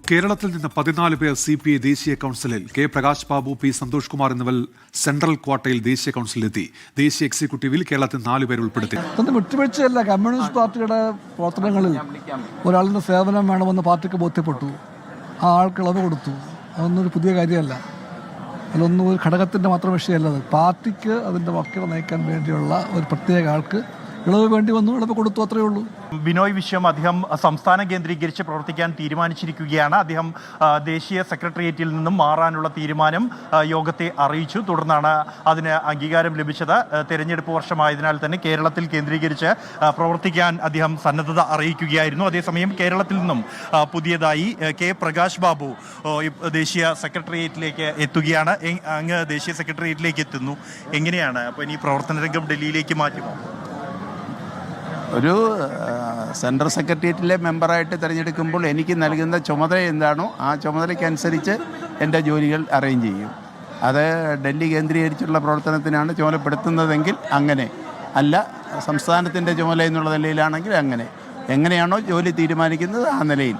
കേരളത്തിൽ നിന്ന് 14 പേർ CPI ദേശീയ കൌൺസിലിൽ. കെ പ്രകാശ് ബാബു, പി സന്തോഷ് കുമാർ എന്നിവർ സെൻട്രൽ ക്വാർട്ടയിൽ ദേശീയ കൌൺസിലെത്തി. ദേശീയ എക്സിക്യൂട്ടീവിൽ കേരളത്തിൽ 4 പേർ ഉൾപ്പെടുത്തി. വിട്ടുവീഴ്ചയല്ല, കമ്മ്യൂണിസ്റ്റ് പാർട്ടിയുടെ പ്രവർത്തനങ്ങളിൽ ഒരാളിന്റെ സേവനം വേണമെന്ന് പാർട്ടിക്ക് ബോധ്യപ്പെട്ടു. ആ ആൾക്ക് ഇളവ് കൊടുത്തു. അതൊന്നും ഒരു പുതിയ കാര്യമല്ല. അതിലൊന്നും ഒരു ഘടകത്തിന്റെ മാത്രം വിഷയമല്ല. അത് പാർട്ടിക്ക് അതിന്റെ മക്കളെ നയിക്കാൻ വേണ്ടിയുള്ള ഒരു പ്രത്യേക ആൾക്ക് ഇളവ് വേണ്ടി വന്നു, ഇളവ് കൊടുത്തു, അത്രയേ ഉള്ളൂ. ബിനോയ് വിശ്വം അദ്ദേഹം സംസ്ഥാനം കേന്ദ്രീകരിച്ച് പ്രവർത്തിക്കാൻ തീരുമാനിച്ചിരിക്കുകയാണ്. അദ്ദേഹം ദേശീയ സെക്രട്ടേറിയറ്റിൽ നിന്നും മാറാനുള്ള തീരുമാനം യോഗത്തെ അറിയിച്ചു. തുടർന്നാണ് അതിന് അംഗീകാരം ലഭിച്ചത്. തെരഞ്ഞെടുപ്പ് വർഷമായതിനാൽ തന്നെ കേരളത്തിൽ കേന്ദ്രീകരിച്ച് പ്രവർത്തിക്കാൻ അദ്ദേഹം സന്നദ്ധത അറിയിക്കുകയായിരുന്നു. അതേസമയം കേരളത്തിൽ നിന്നും പുതിയതായി കെ പ്രകാശ് ബാബു ദേശീയ സെക്രട്ടേറിയറ്റിലേക്ക് എത്തുകയാണ്. അങ്ങ് ദേശീയ സെക്രട്ടേറിയറ്റിലേക്ക് എത്തുന്നു. എങ്ങനെയാണ് അപ്പോൾ ഇനി പ്രവർത്തന രംഗം ഡൽഹിയിലേക്ക് മാറ്റുമോ? ഒരു സെൻട്രൽ സെക്രട്ടേറിയറ്റിലെ മെമ്പറായിട്ട് തിരഞ്ഞെടുക്കുമ്പോൾ എനിക്ക് നൽകുന്ന ചുമതല എന്താണോ ആ ചുമതലയ്ക്കനുസരിച്ച് എൻ്റെ ജോലികൾ അറേഞ്ച് ചെയ്യും. അത് ഡൽഹി കേന്ദ്രീകരിച്ചുള്ള പ്രവർത്തനത്തിനാണ് ചുമതലപ്പെടുത്തുന്നതെങ്കിൽ അങ്ങനെ, അല്ല സംസ്ഥാനത്തിൻ്റെ ചുമതല എന്നുള്ള നിലയിലാണെങ്കിൽ അങ്ങനെ, എങ്ങനെയാണോ ജോലി തീരുമാനിക്കുന്നത് ആ നിലയിൽ